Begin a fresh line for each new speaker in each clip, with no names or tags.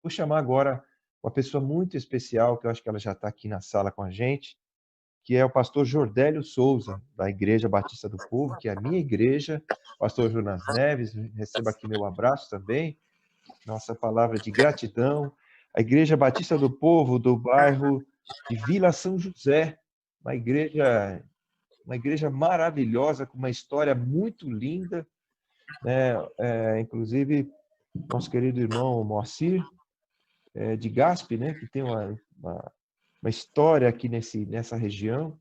Vou chamar agora uma pessoa muito especial, que eu acho que ela já está aqui na sala com a gente, que é o pastor Jordélio Souza, da Igreja Batista do Povo, que é a minha igreja. Pastor Jonas Neves, receba aqui meu abraço também, nossa palavra de gratidão. A Igreja Batista do Povo, do bairro de Vila São José, uma igreja maravilhosa, com uma história muito linda, né? Inclusive, nosso querido irmão Moacir, de Gaspe, né? Que tem uma história aqui nessa região.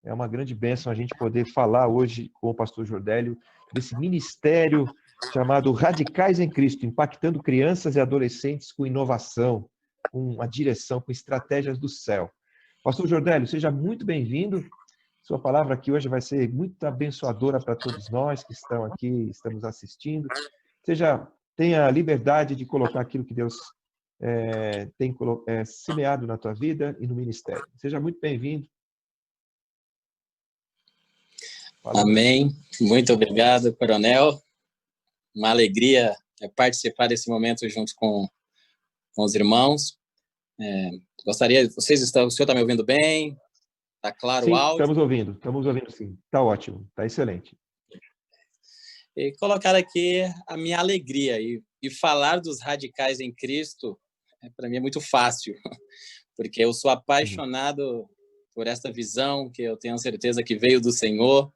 É uma grande bênção a gente poder falar hoje com o pastor Jordélio desse ministério chamado Radicais em Cristo, impactando crianças e adolescentes com inovação, com uma direção, com estratégias do céu. Pastor Jordélio, seja muito bem-vindo. Sua palavra aqui hoje vai ser muito abençoadora para todos nós que estão aqui, estamos assistindo. Tenha a liberdade de colocar aquilo que Deus tem semeado na tua vida e no ministério. Seja muito bem-vindo.
Amém. Muito obrigado, Coronel. Uma alegria participar desse momento junto com os irmãos. O senhor está me ouvindo bem? Está claro
sim,
o áudio?
Estamos ouvindo sim. Está ótimo, está excelente.
E colocar aqui a minha alegria e falar dos radicais em Cristo, para mim é muito fácil, porque eu sou apaixonado por esta visão que eu tenho certeza que veio do Senhor.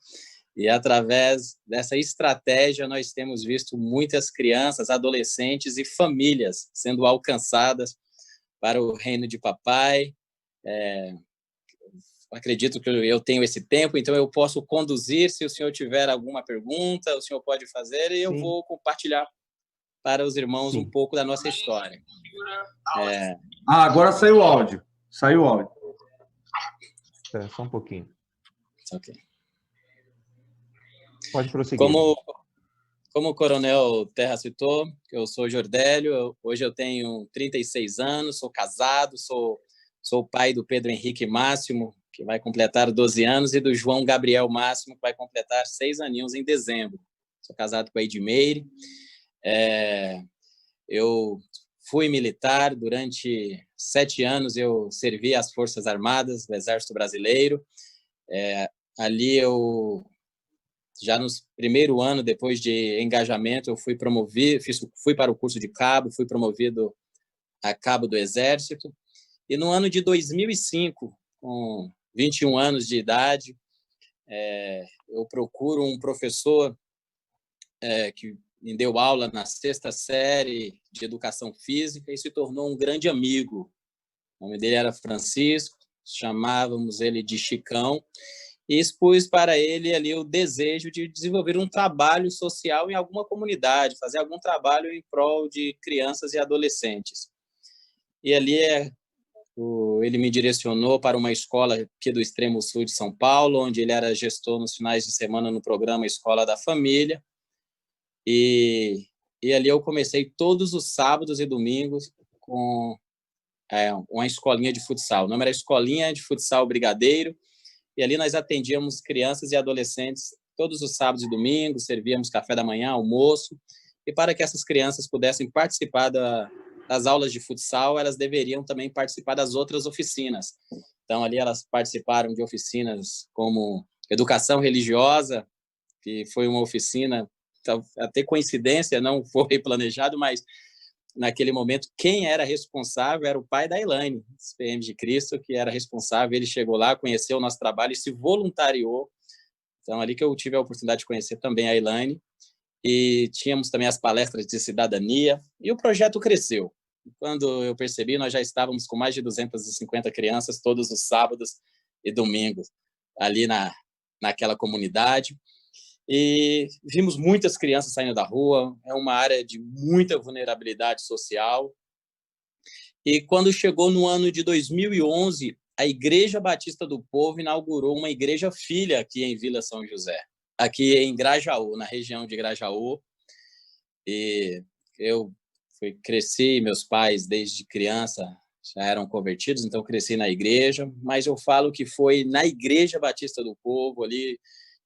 E através dessa estratégia nós temos visto muitas crianças, adolescentes e famílias sendo alcançadas para o reino de papai. Acredito que eu tenho esse tempo, então eu posso conduzir. Se o senhor tiver alguma pergunta, o senhor pode fazer e eu vou compartilhar para os irmãos um pouco da nossa história.
Agora saiu o áudio. Saiu o áudio.
Só um pouquinho.
Ok.
Pode prosseguir.
Como o Coronel Terra citou, eu sou Jordélio, hoje eu tenho 36 anos, sou casado, sou o pai do Pedro Henrique Máximo, que vai completar 12 anos, e do João Gabriel Máximo, que vai completar 6 aninhos em dezembro. Sou casado com a Edmeire. Eu fui militar, durante 7 anos eu servi às Forças Armadas do Exército Brasileiro. Ali eu... Já no primeiro ano, depois de engajamento, eu fui promovido, fui para o curso de cabo, fui promovido a cabo do Exército. E no ano de 2005, com 21 anos de idade, eu procuro um professor que me deu aula na 6ª série de Educação Física e se tornou um grande amigo. O nome dele era Francisco, chamávamos ele de Chicão. E expus para ele ali o desejo de desenvolver um trabalho social em alguma comunidade, fazer algum trabalho em prol de crianças e adolescentes. E ali ele me direcionou para uma escola aqui do extremo sul de São Paulo, onde ele era gestor nos finais de semana no programa Escola da Família. E ali eu comecei todos os sábados e domingos com uma escolinha de futsal. O nome era Escolinha de Futsal Brigadeiro. E ali nós atendíamos crianças e adolescentes todos os sábados e domingos, servíamos café da manhã, almoço, e para que essas crianças pudessem participar das aulas de futsal, elas deveriam também participar das outras oficinas. Então, ali elas participaram de oficinas como Educação Religiosa, que foi uma oficina, até coincidência, não foi planejado, mas naquele momento, quem era responsável era o pai da Elaine, PM de Cristo, que era responsável. Ele chegou lá, conheceu o nosso trabalho e se voluntariou. Então, ali que eu tive a oportunidade de conhecer também a Elaine. E tínhamos também as palestras de cidadania. E o projeto cresceu. Quando eu percebi, nós já estávamos com mais de 250 crianças todos os sábados e domingos ali naquela comunidade. E vimos muitas crianças saindo da rua. É uma área de muita vulnerabilidade social. E quando chegou no ano de 2011, a Igreja Batista do Povo inaugurou uma igreja filha aqui em Vila São José, aqui em Grajaú, na região de Grajaú. E eu cresci, meus pais desde criança já eram convertidos, então cresci na igreja, mas eu falo que foi na Igreja Batista do Povo ali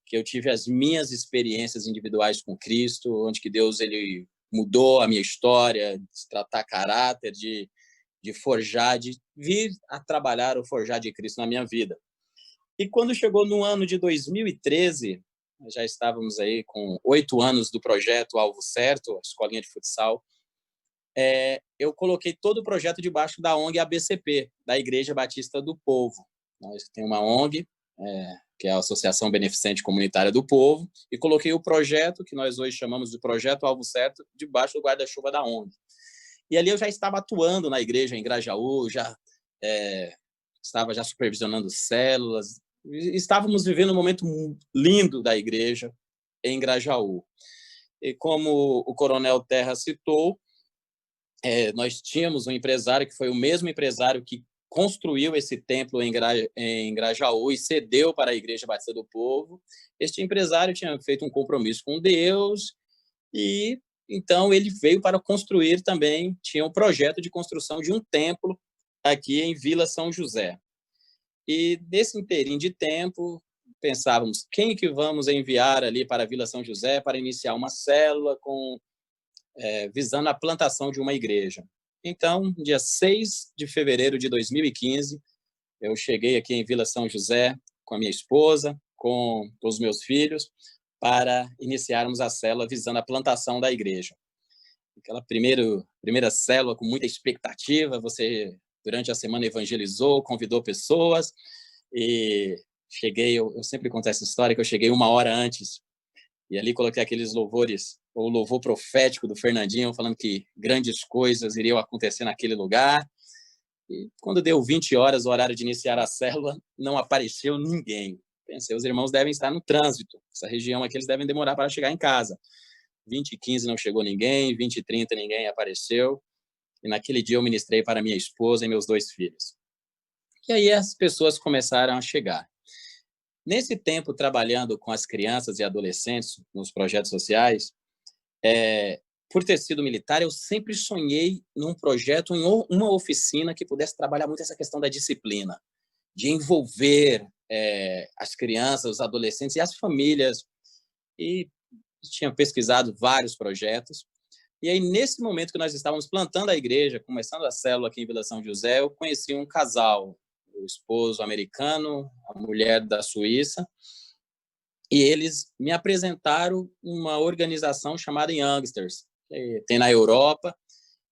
que eu tive as minhas experiências individuais com Cristo, onde que Deus ele mudou a minha história, de tratar caráter, de forjar, de vir a trabalhar ou forjar de Cristo na minha vida. E quando chegou no ano de 2013, já estávamos aí com 8 anos do projeto Alvo Certo, a escolinha de futsal, eu coloquei todo o projeto debaixo da ONG ABCP, da Igreja Batista do Povo. Nós temos uma ONG, que é a Associação Beneficente Comunitária do Povo, e coloquei o projeto, que nós hoje chamamos de Projeto Alvo Certo, debaixo do guarda-chuva da ONG. E ali eu já estava atuando na igreja em Grajaú, estava já supervisionando células, estávamos vivendo um momento lindo da igreja em Grajaú. E como o Coronel Terra citou, nós tínhamos um empresário que foi o mesmo empresário que construiu esse templo em Grajaú e cedeu para a Igreja Batista do Povo. Este empresário tinha feito um compromisso com Deus e então ele veio para construir também, tinha um projeto de construção de um templo aqui em Vila São José. E nesse inteirinho de tempo, pensávamos, quem que vamos enviar ali para a Vila São José para iniciar uma célula visando a plantação de uma igreja. Então, dia 6 de fevereiro de 2015, eu cheguei aqui em Vila São José com a minha esposa, com os meus filhos, para iniciarmos a célula visando a plantação da igreja. Aquela primeira célula com muita expectativa, você, durante a semana, evangelizou, convidou pessoas, e cheguei, eu sempre conto essa história, que eu cheguei 1 hora antes, e ali coloquei aqueles louvores, o louvor profético do Fernandinho, falando que grandes coisas iriam acontecer naquele lugar. E quando deu 20 horas, o horário de iniciar a célula, não apareceu ninguém. Pensei, os irmãos devem estar no trânsito. Essa região aqui, eles devem demorar para chegar em casa. 20h15 não chegou ninguém, 20h30 ninguém apareceu. E naquele dia eu ministrei para minha esposa e meus 2 filhos. E aí as pessoas começaram a chegar. Nesse tempo, trabalhando com as crianças e adolescentes nos projetos sociais, por ter sido militar, eu sempre sonhei num projeto, em uma oficina que pudesse trabalhar muito essa questão da disciplina, de envolver as crianças, os adolescentes e as famílias. E tinha pesquisado vários projetos. E aí, nesse momento que nós estávamos plantando a igreja, começando a célula aqui em Vila São José, eu conheci um casal, o esposo americano, a mulher da Suíça, e eles me apresentaram uma organização chamada Youngsters, que tem na Europa.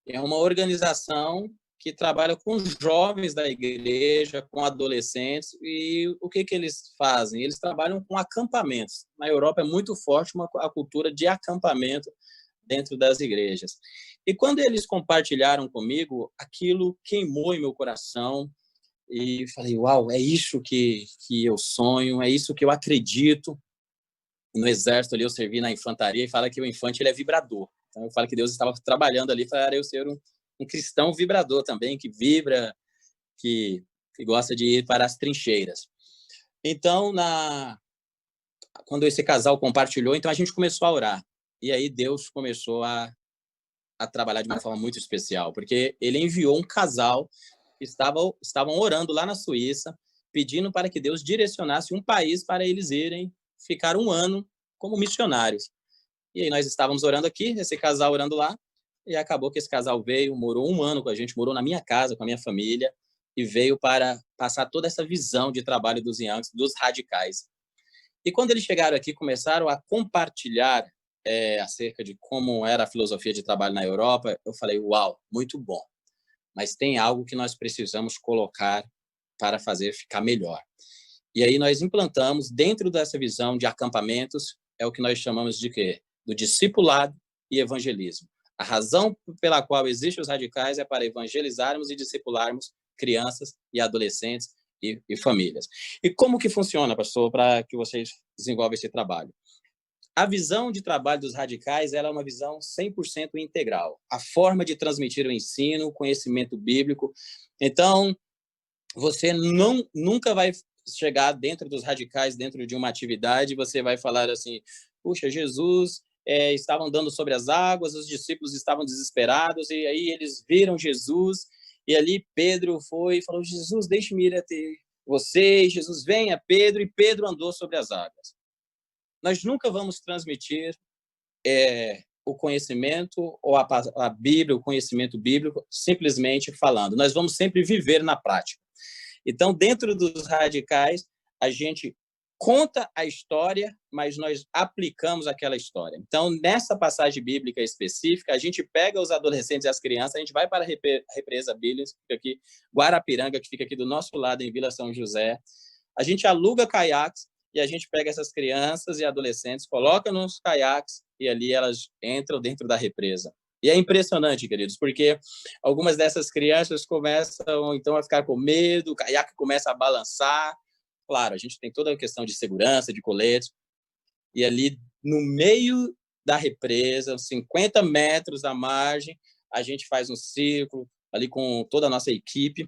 É uma organização que trabalha com jovens da igreja, com adolescentes, e o que eles fazem? Eles trabalham com acampamentos. Na Europa é muito forte a cultura de acampamento dentro das igrejas. E quando eles compartilharam comigo, aquilo queimou em meu coração, e falei, uau, é isso que eu sonho, é isso que eu acredito. No exército ali eu servi na infantaria e fala que o infante ele é vibrador. Então eu falo que Deus estava trabalhando ali para eu ser um cristão vibrador também, que vibra, que gosta de ir para as trincheiras. Então, quando esse casal compartilhou, então a gente começou a orar. E aí Deus começou a trabalhar de uma forma muito especial, porque ele enviou um casal que estavam orando lá na Suíça, pedindo para que Deus direcionasse um país para eles irem ficar 1 ano como missionários. E aí nós estávamos orando aqui, esse casal orando lá, e acabou que esse casal veio, morou 1 ano com a gente, morou na minha casa, com a minha família, e veio para passar toda essa visão de trabalho dos Youngsters, dos radicais. E quando eles chegaram aqui, começaram a compartilhar acerca de como era a filosofia de trabalho na Europa, eu falei, uau, muito bom. Mas tem algo que nós precisamos colocar para fazer ficar melhor. E aí nós implantamos, dentro dessa visão de acampamentos, é o que nós chamamos de quê? Do discipulado e evangelismo. A razão pela qual existem os radicais é para evangelizarmos e discipularmos crianças e adolescentes e famílias. E como que funciona, pastor, para que vocês desenvolvam esse trabalho? A visão de trabalho dos radicais ela é uma visão 100% integral. A forma de transmitir o ensino, o conhecimento bíblico. Então, você nunca vai chegar dentro dos radicais, dentro de uma atividade, você vai falar assim, puxa, Jesus estava andando sobre as águas, os discípulos estavam desesperados, e aí eles viram Jesus, e ali Pedro foi e falou, Jesus, deixe-me ir até você, Jesus, venha, Pedro, e Pedro andou sobre as águas. Nós nunca vamos transmitir o conhecimento ou a Bíblia, o conhecimento bíblico, simplesmente falando. Nós vamos sempre viver na prática. Então, dentro dos radicais, a gente conta a história, mas nós aplicamos aquela história. Então, nessa passagem bíblica específica, a gente pega os adolescentes e as crianças, a gente vai para a represa Billings, que fica aqui, Guarapiranga, que fica aqui do nosso lado, em Vila São José. A gente aluga caiaques e a gente pega essas crianças e adolescentes, coloca nos caiaques e ali elas entram dentro da represa. E é impressionante, queridos, porque algumas dessas crianças começam, então, a ficar com medo, o caiaque começa a balançar. Claro, a gente tem toda a questão de segurança, de coletes, e ali no meio da represa, 50 metros da margem, a gente faz um círculo ali com toda a nossa equipe,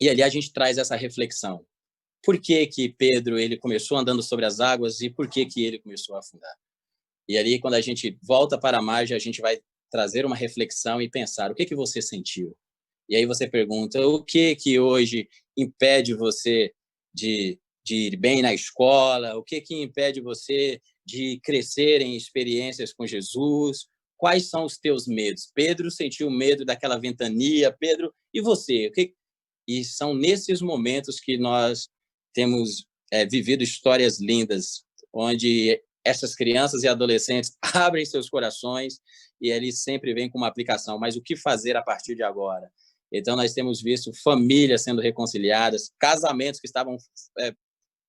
e ali a gente traz essa reflexão. Por que que Pedro ele começou andando sobre as águas e por que que ele começou a afundar? E ali, quando a gente volta para a margem, a gente vai trazer uma reflexão e pensar, o que que você sentiu? E aí você pergunta, o que que hoje impede você de ir bem na escola? O que que impede você de crescer em experiências com Jesus? Quais são os teus medos? Pedro sentiu medo daquela ventania. Pedro, e você? E são nesses momentos que nós temos vivido histórias lindas, onde essas crianças e adolescentes abrem seus corações e eles sempre vêm com uma aplicação. Mas o que fazer a partir de agora? Então, nós temos visto famílias sendo reconciliadas, casamentos que estavam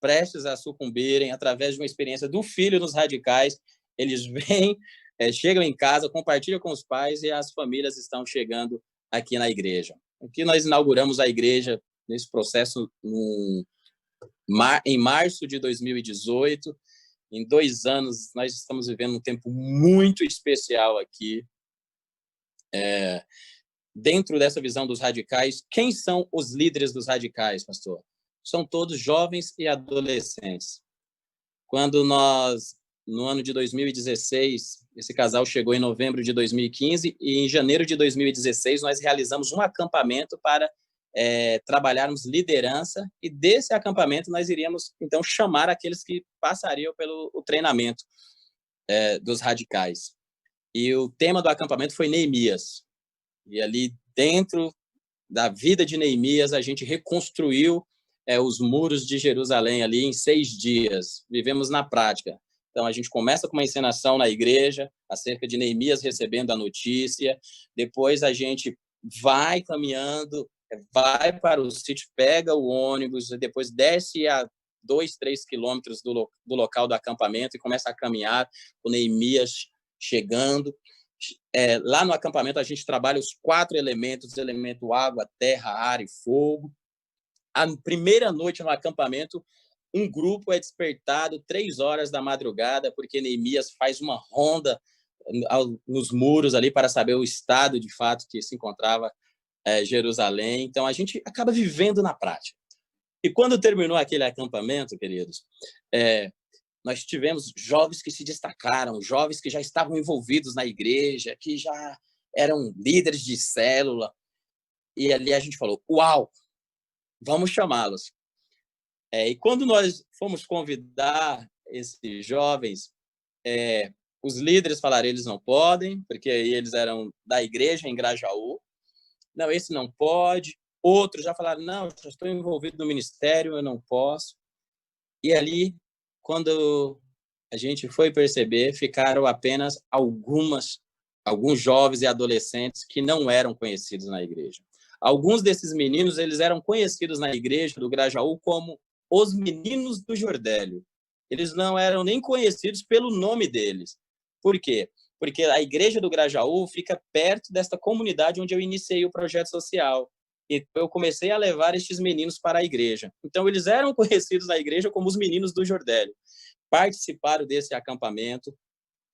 prestes a sucumbirem através de uma experiência do filho nos radicais. Eles vêm, chegam em casa, compartilham com os pais e as famílias estão chegando aqui na igreja. Aqui nós inauguramos a igreja nesse processo em março de 2018. Em 2 anos, nós estamos vivendo um tempo muito especial aqui. Dentro dessa visão dos radicais, quem são os líderes dos radicais, pastor? São todos jovens e adolescentes. Quando nós, no ano de 2016, esse casal chegou em novembro de 2015 e em janeiro de 2016 nós realizamos um acampamento para trabalharmos liderança, e desse acampamento nós iríamos, então, chamar aqueles que passariam pelo treinamento dos radicais. E o tema do acampamento foi Neemias. E ali dentro da vida de Neemias, a gente reconstruiu os muros de Jerusalém ali em 6 dias. Vivemos na prática. Então, a gente começa com uma encenação na igreja, acerca de Neemias recebendo a notícia. Depois, a gente vai caminhando, vai para o sítio, pega o ônibus, depois desce a 2, 3 quilômetros do local do acampamento e começa a caminhar, com Neemias chegando. Lá no acampamento, a gente trabalha os 4 elementos, elemento água, terra, ar e fogo. A primeira noite no acampamento, um grupo é despertado 3 horas da madrugada, porque Neemias faz uma ronda nos muros ali para saber o estado, de fato, que se encontrava Jerusalém. Então, a gente acaba vivendo na prática. E quando terminou aquele acampamento, queridos, nós tivemos jovens que se destacaram, jovens que já estavam envolvidos na igreja, que já eram líderes de célula. E ali a gente falou, uau, vamos chamá-los. E quando nós fomos convidar esses jovens, os líderes falaram, eles não podem, porque eles eram da igreja em Grajaú. Não, esse não pode. Outros já falaram, não, já estou envolvido no ministério, eu não posso. E ali, quando a gente foi perceber, ficaram apenas alguns jovens e adolescentes que não eram conhecidos na igreja. Alguns desses meninos, eles eram conhecidos na igreja do Grajaú como os meninos do Jordélio. Eles não eram nem conhecidos pelo nome deles. Por quê? Porque a igreja do Grajaú fica perto desta comunidade onde eu iniciei o projeto social. E eu comecei a levar estes meninos para a igreja. Então, eles eram conhecidos na igreja como os meninos do Jordélio. Participaram desse acampamento,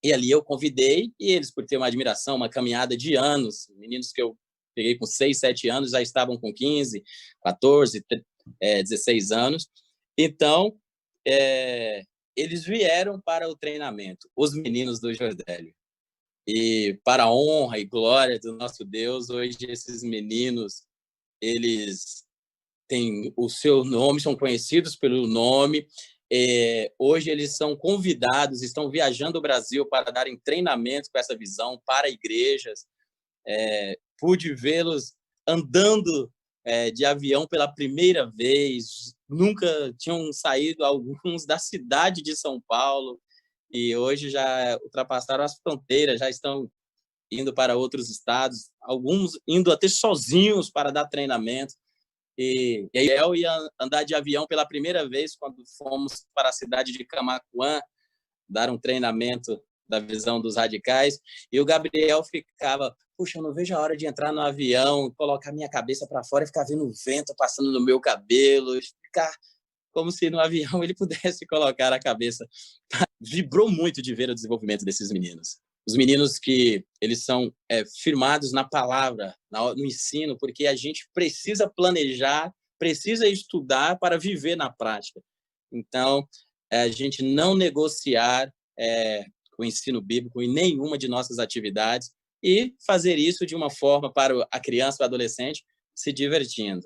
e ali eu convidei, e eles, por ter uma admiração, uma caminhada de anos, meninos que eu peguei com 6, 7 anos, já estavam com 15, 14, 16 anos. Então, eles vieram para o treinamento, os meninos do Jordélio. E para a honra e glória do nosso Deus, hoje esses meninos, eles têm o seu nome, são conhecidos pelo nome, Hoje eles são convidados, estão viajando o Brasil para darem treinamento com essa visão para igrejas. Pude vê-los andando de avião pela primeira vez, nunca tinham saído alguns da cidade de São Paulo, e hoje já ultrapassaram as fronteiras, já estão indo para outros estados, alguns indo até sozinhos para dar treinamento. E aí eu ia andar de avião pela primeira vez quando fomos para a cidade de Camaquã, dar um treinamento da visão dos radicais, e o Gabriel ficava, puxa, eu não vejo a hora de entrar no avião, colocar minha cabeça para fora e ficar vendo o vento passando no meu cabelo, ficar como se no avião ele pudesse colocar a cabeça. Vibrou muito de ver o desenvolvimento desses meninos. Os meninos que eles são firmados na palavra, no ensino, porque a gente precisa planejar, precisa estudar para viver na prática. Então, a gente não negociar o ensino bíblico em nenhuma de nossas atividades e fazer isso de uma forma para a criança ou adolescente se divertindo.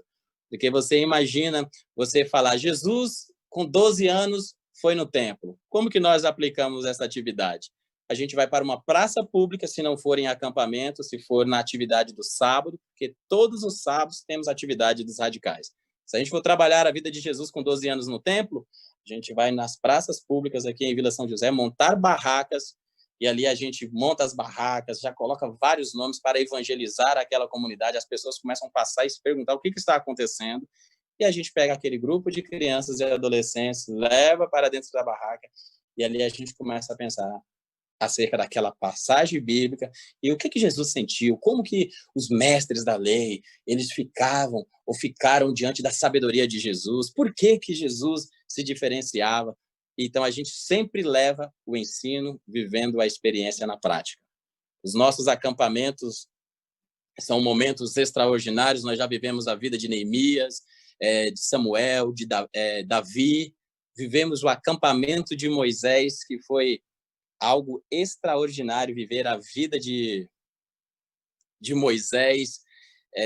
Porque você imagina você falar, Jesus, com 12 anos, foi no templo. Como que nós aplicamos essa atividade? A gente vai para uma praça pública, se não for em acampamento, se for na atividade do sábado, porque todos os sábados temos atividade dos radicais. Se a gente for trabalhar a vida de Jesus com 12 anos no templo, a gente vai nas praças públicas aqui em Vila São José, montar barracas, e ali a gente monta as barracas, já coloca vários nomes para evangelizar aquela comunidade, as pessoas começam a passar e se perguntar o que está acontecendo, e a gente pega aquele grupo de crianças e adolescentes, leva para dentro da barraca, e ali a gente começa a pensar acerca daquela passagem bíblica e o que Jesus sentiu, como que os mestres da lei, eles ficaram diante da sabedoria de Jesus, por que Jesus se diferenciava. Então, a gente sempre leva o ensino vivendo a experiência na prática. Os nossos acampamentos são momentos extraordinários, nós já vivemos a vida de Neemias, de Samuel, de Davi, vivemos o acampamento de Moisés, que foi algo extraordinário, viver a vida de Moisés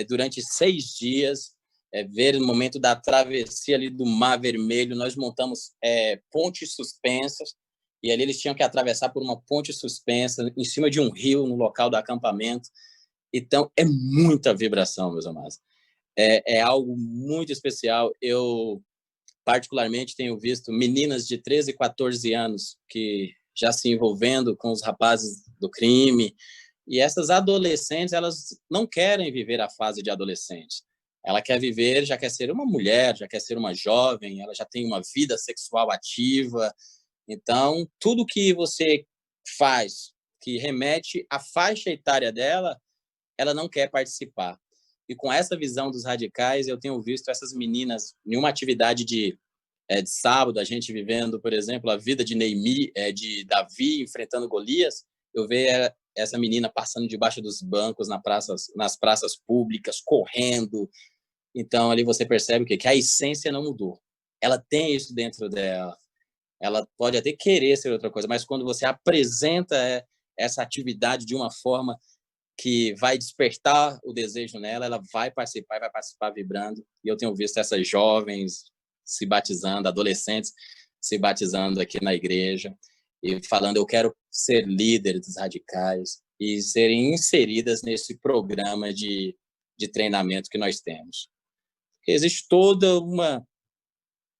durante 6 dias, ver o momento da travessia ali do Mar Vermelho. Nós montamos pontes suspensas, e ali eles tinham que atravessar por uma ponte suspensa, em cima de um rio, no local do acampamento. Então, é muita vibração, meus amados. É algo muito especial. Eu, particularmente, tenho visto meninas de 13 e 14 anos que já se envolvendo com os rapazes do crime. E essas adolescentes, elas não querem viver a fase de adolescente. Ela quer viver, já quer ser uma mulher, já quer ser uma jovem, ela já tem uma vida sexual ativa. Então, tudo que você faz que remete à faixa etária dela, ela não quer participar. E com essa visão dos radicais, eu tenho visto essas meninas em uma atividade de sábado, a gente vivendo, por exemplo, a vida de de Davi enfrentando Golias. Eu vejo essa menina passando debaixo dos bancos nas praças públicas, correndo. Então, ali você percebe que a essência não mudou. Ela tem isso dentro dela. Ela pode até querer ser outra coisa, mas quando você apresenta essa atividade de uma forma que vai despertar o desejo nela, ela vai participar vibrando. E eu tenho visto essas jovens se batizando, adolescentes se batizando aqui na igreja e falando, eu quero ser líder dos radicais, e serem inseridas nesse programa de treinamento que nós temos. Porque existe todo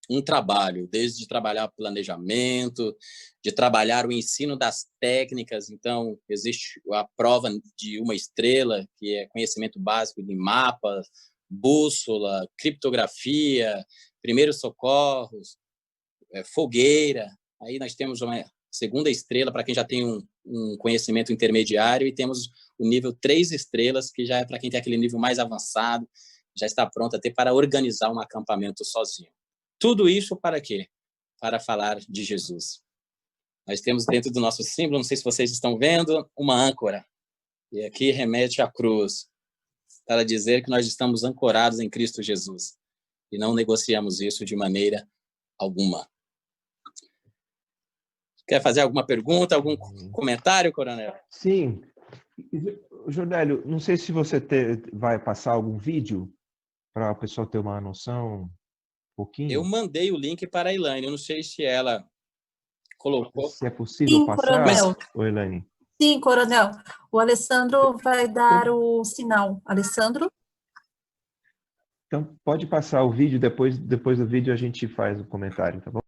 um trabalho, desde trabalhar planejamento, de trabalhar o ensino das técnicas. Então, existe a prova de uma estrela, que é conhecimento básico de mapas, bússola, criptografia, primeiros socorros, fogueira. Aí nós temos uma segunda estrela para quem já tem um conhecimento intermediário, e temos o nível 3 estrelas, que já é para quem tem aquele nível mais avançado, já está pronto até para organizar um acampamento sozinho. Tudo isso para quê? Para falar de Jesus. Nós temos dentro do nosso símbolo, não sei se vocês estão vendo, uma âncora. E aqui remete à cruz, para dizer que nós estamos ancorados em Cristo Jesus. E não negociamos isso de maneira alguma. Quer fazer alguma pergunta, algum comentário, Coronel?
Sim. Jordélio, não sei se você vai passar algum vídeo para o pessoal ter uma noção pouquinho?
Eu mandei o link para a Elaine, eu não sei se ela colocou.
Se é possível
Sim,
passar,
coronel.
Elaine?
Sim, coronel. O Alessandro vai dar o sinal. Alessandro?
Então, pode passar o vídeo, depois do vídeo a gente faz o comentário, tá bom?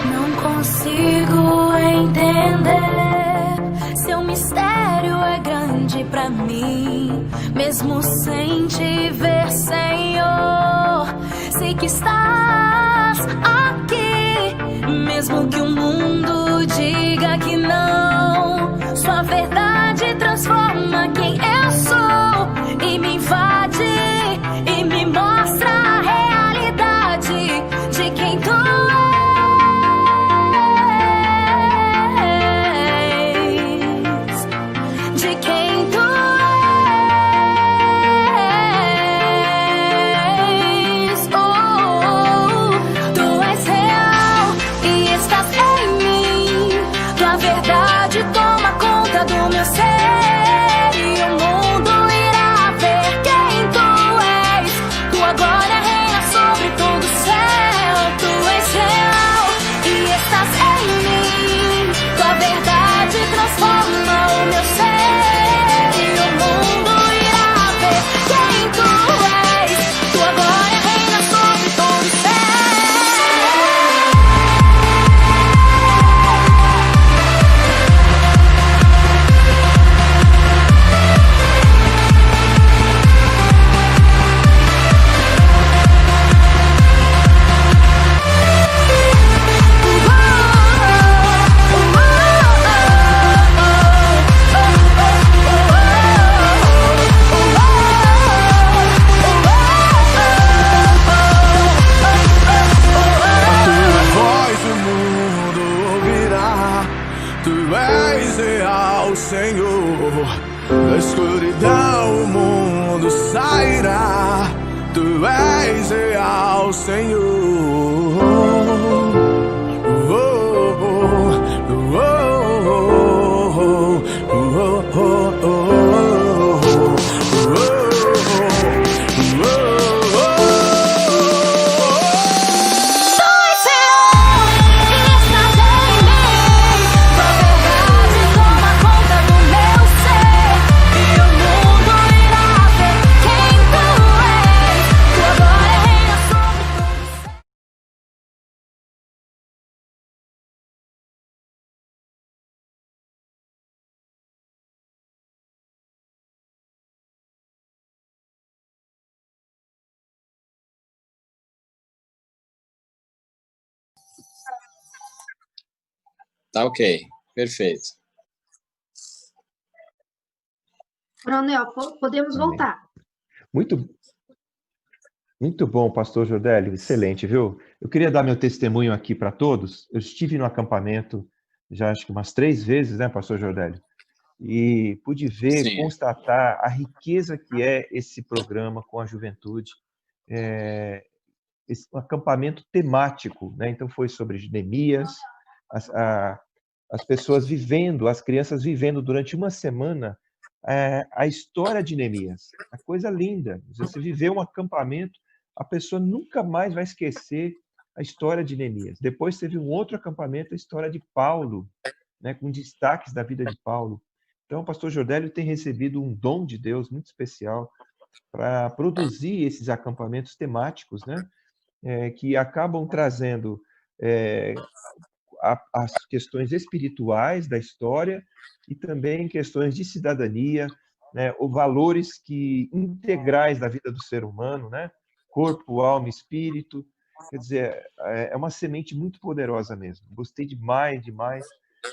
Não consigo entender, seu mistério é grande pra mim. Mesmo sem te ver, Senhor, sei que estás aqui. Mesmo que o mundo diga que não, sua verdade transforma quem eu sou e me invade e me mostra a realidade de quem tu és, de quem tu és. Tu és real e estás em mim. Tua verdade toma conta do meu ser e o mundo irá ver quem tu és. Tua glória reina sobre todo o céu. Tu és real e estás em mim. Tua verdade transforma o meu ser e o mundo irá ver quem tu és. Tua glória reina sobre todo o céu.
Voz o mundo ouvirá. Tu és real, Senhor. Da escuridão o mundo sairá. Tu és real, Senhor.
Tá ok, perfeito.
Coronel, podemos
Amém.
voltar.
Muito, muito bom, pastor Jordélio, excelente, viu? Eu queria dar meu testemunho aqui para todos. Eu estive no acampamento já acho que umas 3 vezes, né, pastor Jordélio? E pude ver,
Sim,
constatar a riqueza que é esse programa com a juventude. Esse acampamento temático, né? Então foi sobre Neemias, as pessoas vivendo, as crianças vivendo durante uma semana a história de Neemias. A coisa linda. Você viver um acampamento, a pessoa nunca mais vai esquecer a história de Neemias. Depois teve um outro acampamento, a história de Paulo, né, com destaques da vida de Paulo. Então, o pastor Jordélio tem recebido um dom de Deus muito especial para produzir esses acampamentos temáticos, né, que acabam trazendo as questões espirituais da história e também questões de cidadania, né, ou valores integrais da vida do ser humano, né, corpo, alma, espírito. Quer dizer, é uma semente muito poderosa mesmo. Gostei demais, demais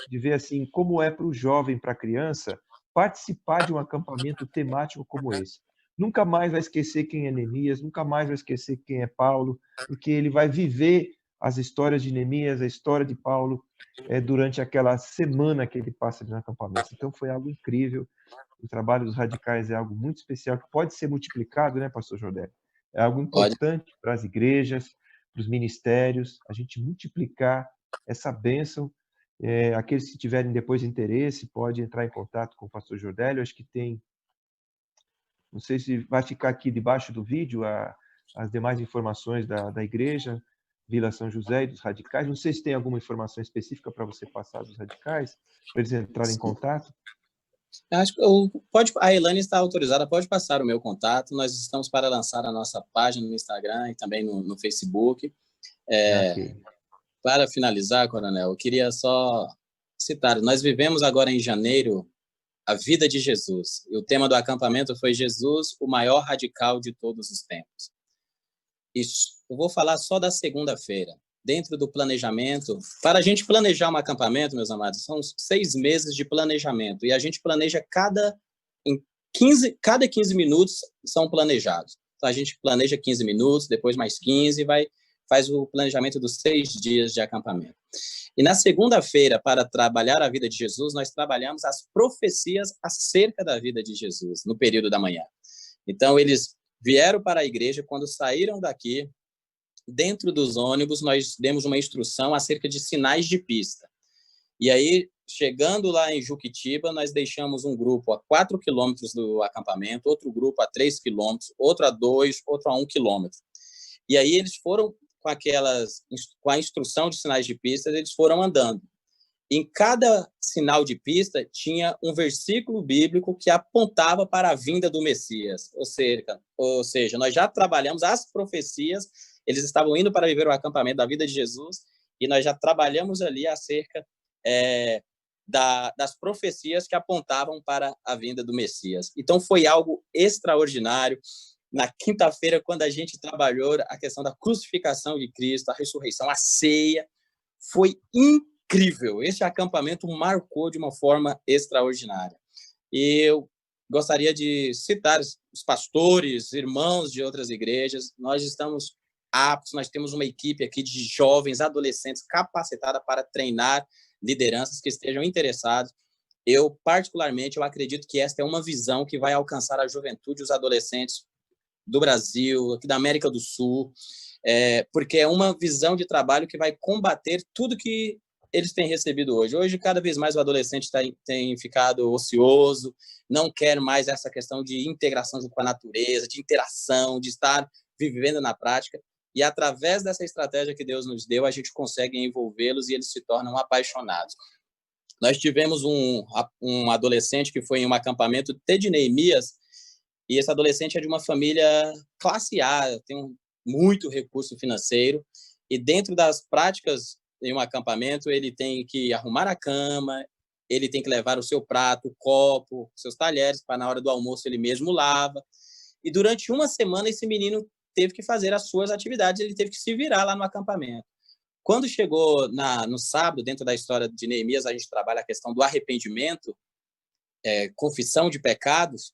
de ver assim como é para o jovem, para a criança, participar de um acampamento temático como esse. Nunca mais vai esquecer quem é Neemias, nunca mais vai esquecer quem é Paulo, porque ele vai viver as histórias de Neemias, a história de Paulo, durante aquela semana que ele passa no acampamento. Então foi algo incrível. O trabalho dos radicais é algo muito especial, que pode ser multiplicado, né, pastor Jordélio? É algo
pode.
importante para as igrejas, para os ministérios, a gente multiplicar essa bênção. Aqueles que tiverem depois interesse, pode entrar em contato com o pastor Jordélio. Acho que tem, não sei se vai ficar aqui debaixo do vídeo as demais informações da igreja, Vila São José e dos radicais. Não sei se tem alguma informação específica para você passar dos radicais, para eles entrarem em contato.
Acho que a Elaine está autorizada, pode passar o meu contato. Nós estamos para lançar a nossa página no Instagram e também no Facebook.
Okay.
Para finalizar, Coronel, eu queria só citar, nós vivemos agora em janeiro a vida de Jesus. E o tema do acampamento foi Jesus, o maior radical de todos os tempos. Isso, eu vou falar só da segunda-feira. Dentro do planejamento, para a gente planejar um acampamento, meus amados, são 6 meses de planejamento. E a gente planeja cada 15 minutos são planejados. Então, a gente planeja 15 minutos, depois mais 15, faz o planejamento dos 6 dias de acampamento. E na segunda-feira, para trabalhar a vida de Jesus, nós trabalhamos as profecias acerca da vida de Jesus, no período da manhã. Então, eles vieram para a igreja, quando saíram daqui, dentro dos ônibus, nós demos uma instrução acerca de sinais de pista. E aí, chegando lá em Juquitiba, nós deixamos um grupo a 4 quilômetros do acampamento, outro grupo a 3 quilômetros, outro a 2, outro a 1 quilômetro. E aí eles foram com a instrução de sinais de pista, eles foram andando. Em cada sinal de pista tinha um versículo bíblico que apontava para a vinda do Messias. Ou seja, nós já trabalhamos as profecias, eles estavam indo para viver o acampamento da vida de Jesus, e nós já trabalhamos ali acerca das profecias que apontavam para a vinda do Messias. Então, foi algo extraordinário. Na quinta-feira, quando a gente trabalhou a questão da crucificação de Cristo, a ressurreição, a ceia, foi incrível. Esse acampamento marcou de uma forma extraordinária. E eu gostaria de citar os pastores, irmãos de outras igrejas. Nós estamos aptos, nós temos uma equipe aqui de jovens, adolescentes capacitada para treinar lideranças que estejam interessados. Eu, particularmente, eu acredito que esta é uma visão que vai alcançar a juventude e os adolescentes do Brasil, aqui da América do Sul, porque é uma visão de trabalho que vai combater tudo que eles têm recebido hoje. Hoje, cada vez mais o adolescente tem ficado ocioso, não quer mais essa questão de integração com a natureza, de interação, de estar vivendo na prática. E através dessa estratégia que Deus nos deu, a gente consegue envolvê-los e eles se tornam apaixonados. Nós tivemos um adolescente que foi em um acampamento de Neemias, e esse adolescente é de uma família classe A, tem muito recurso financeiro, e dentro das práticas em um acampamento, ele tem que arrumar a cama, ele tem que levar o seu prato, o copo, seus talheres, para na hora do almoço ele mesmo lava. E durante uma semana esse menino teve que fazer as suas atividades, ele teve que se virar lá no acampamento. Quando chegou no sábado, dentro da história de Neemias, a gente trabalha a questão do arrependimento, confissão de pecados.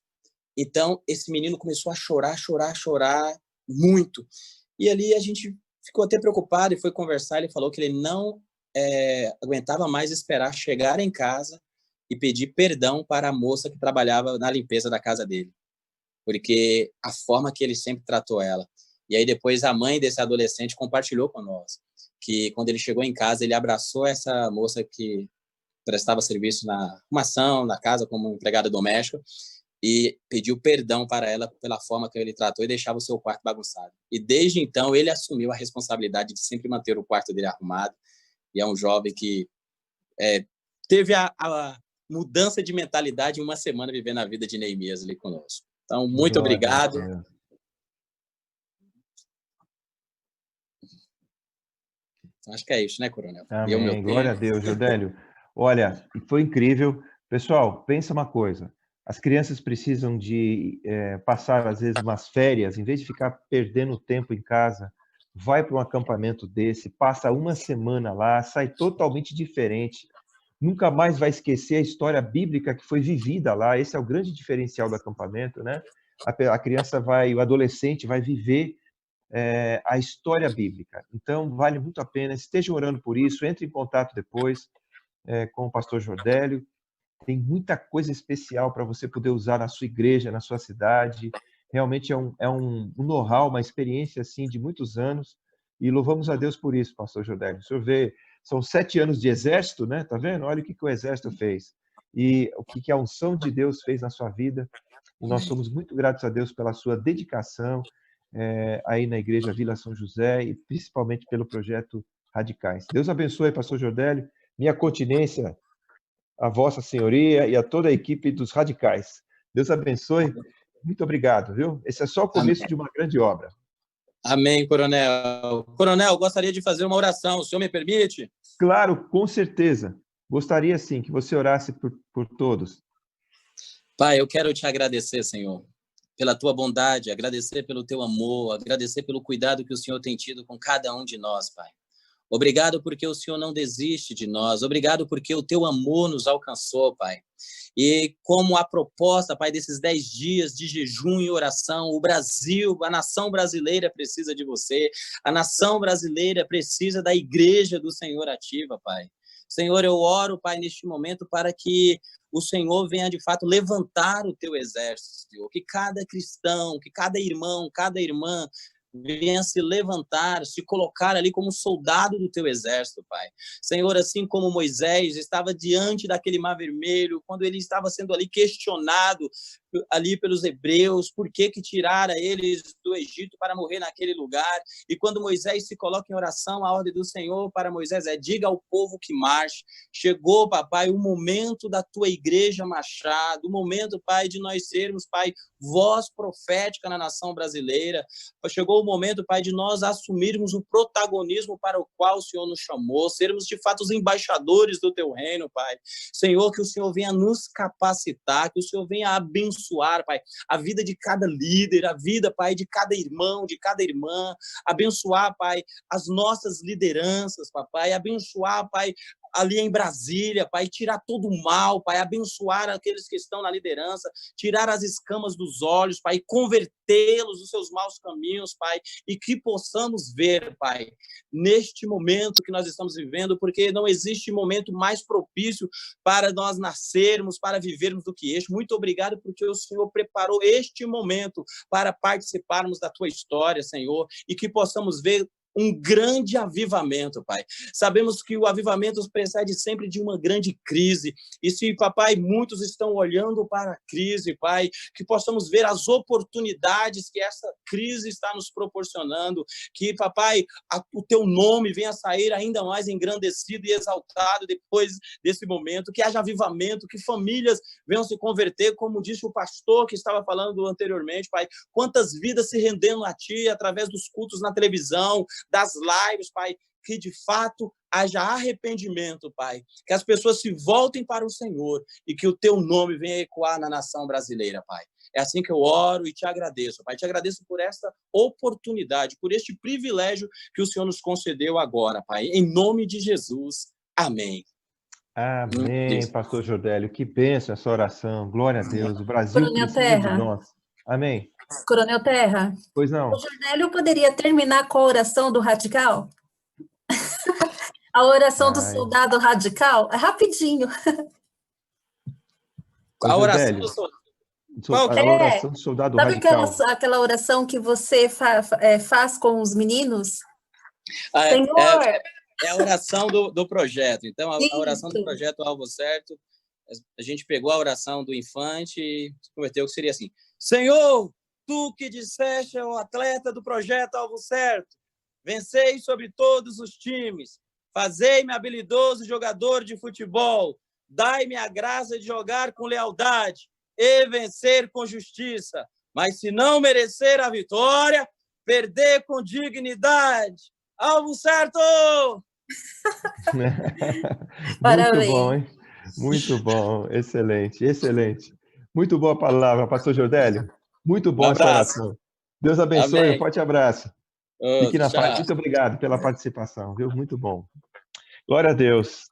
Então, esse menino começou a chorar muito. E ali a gente ficou até preocupado e foi conversar. Ele falou que ele não aguentava mais esperar chegar em casa e pedir perdão para a moça que trabalhava na limpeza da casa dele, porque a forma que ele sempre tratou ela. E aí depois a mãe desse adolescente compartilhou com nós que quando ele chegou em casa, ele abraçou essa moça que prestava serviço na arrumação, na casa, como empregada doméstica, e pediu perdão para ela pela forma que ele tratou e deixava o seu quarto bagunçado. E desde então ele assumiu a responsabilidade de sempre manter o quarto dele arrumado, e é um jovem que teve a mudança de mentalidade em uma semana vivendo a vida de Neemias ali conosco. Então, muito obrigado. Acho que é isso, né, Coronel?
Amém. Glória a Deus, Jordélio. Olha, foi incrível. Pessoal, pensa uma coisa. As crianças precisam de passar, às vezes, umas férias. Em vez de ficar perdendo tempo em casa, vai para um acampamento desse, passa uma semana lá, sai totalmente diferente. Nunca mais vai esquecer a história bíblica que foi vivida lá. Esse é o grande diferencial do acampamento, né? A criança o adolescente vai viver a história bíblica. Então, vale muito a pena. Estejam orando por isso. Entre em contato depois com o pastor Jordélio. Tem muita coisa especial para você poder usar na sua igreja, na sua cidade. Realmente é um know-how, uma experiência assim de muitos anos. E louvamos a Deus por isso, pastor Jordélio. O senhor vê, são 7 anos de exército, né? Tá vendo? Olha o que o exército fez. E o que a unção de Deus fez na sua vida. E nós somos muito gratos a Deus pela sua dedicação aí na Igreja Vila São José e principalmente pelo projeto Radicais. Deus abençoe, pastor Jordélio, minha continência, a vossa senhoria e a toda a equipe dos Radicais. Deus abençoe. Muito obrigado, viu? Esse é só o começo de uma grande obra.
Amém, Coronel. Coronel, gostaria de fazer uma oração. O senhor me permite?
Claro, com certeza. Gostaria, sim, que você orasse por todos.
Pai, eu quero te agradecer, Senhor, pela tua bondade, agradecer pelo teu amor, agradecer pelo cuidado que o Senhor tem tido com cada um de nós, Pai. Obrigado porque o Senhor não desiste de nós. Obrigado porque o teu amor nos alcançou, Pai. E como a proposta, Pai, desses 10 dias de jejum e oração, o Brasil, a nação brasileira precisa de você. A nação brasileira precisa da igreja do Senhor ativa, Pai. Senhor, eu oro, Pai, neste momento para que o Senhor venha, de fato, levantar o teu exército, Senhor. Que cada cristão, que cada irmão, cada irmã venha se levantar, se colocar ali como soldado do teu exército, Pai. Senhor, assim como Moisés estava diante daquele mar vermelho, quando ele estava sendo ali questionado ali pelos hebreus, por que tirara eles do Egito para morrer naquele lugar, e quando Moisés se coloca em oração, a ordem do Senhor para Moisés diga ao povo que marche. Chegou, papai, o momento da tua igreja marchar, o momento, Pai, de nós sermos, Pai, voz profética na nação brasileira. Chegou o momento, Pai, de nós assumirmos o protagonismo para o qual o Senhor nos chamou, sermos, de fato, os embaixadores do teu reino, Pai. Senhor, que o Senhor venha nos capacitar, que o Senhor venha abençoar, Pai, a vida de cada líder, a vida, Pai, de cada irmão, de cada irmã, abençoar, Pai, as nossas lideranças, Papai, abençoar, Pai, ali em Brasília, Pai, tirar todo o mal, Pai, abençoar aqueles que estão na liderança, tirar as escamas dos olhos, Pai, convertê-los dos seus maus caminhos, Pai, e que possamos ver, Pai, neste momento que nós estamos vivendo, porque não existe momento mais propício para nós nascermos, para vivermos do que este. Muito obrigado porque o Senhor preparou este momento para participarmos da tua história, Senhor, e que possamos ver um grande avivamento, Pai. Sabemos que o avivamento precede sempre de uma grande crise. E se, Papai, muitos estão olhando para a crise, Pai, que possamos ver as oportunidades que essa crise está nos proporcionando. Que, Papai, o teu nome venha sair ainda mais engrandecido e exaltado depois desse momento. Que haja avivamento, que famílias venham se converter, como disse o pastor que estava falando anteriormente, Pai. Quantas vidas se rendendo a Ti através dos cultos na televisão, das lives, Pai,
que de fato haja arrependimento, Pai. Que as pessoas se voltem para o Senhor e que o teu nome venha ecoar na nação brasileira, Pai. É assim que eu oro e te agradeço, Pai. Te agradeço por esta oportunidade, por este privilégio que o Senhor nos concedeu agora, Pai. Em nome de Jesus. Amém.
Amém, pastor Jordélio. Que bênção essa oração. Glória a Deus. O Brasil
Coronel
precisa de
Terra.
nós. Amém.
Coronel Terra,
Pois não.
o Jordélio poderia terminar com a oração do radical? A oração do soldado radical? É rapidinho.
A oração
Jordélio,
do soldado.
a oração do soldado
Sabe
radical.
aquela oração que você faz com os meninos? Senhor!
É a oração do projeto. Então, a oração do
Isso.
projeto Alvo Certo, a gente pegou a oração do infante e converteu que seria assim: Senhor, tu que disseste ao atleta do projeto Alvo Certo, vencei sobre todos os times, fazei-me habilidoso jogador de futebol, dai-me a graça de jogar com lealdade e vencer com justiça, mas se não merecer a vitória, perder com dignidade. Alvo Certo!
Muito bom, hein? Muito bom. Excelente, excelente. Muito boa palavra, pastor Jordélio. Muito bom essa oração. Deus abençoe.
Amém.
Um forte abraço. Fique na
Tchau.
paz. Muito obrigado pela participação, viu? Muito bom. Glória a Deus.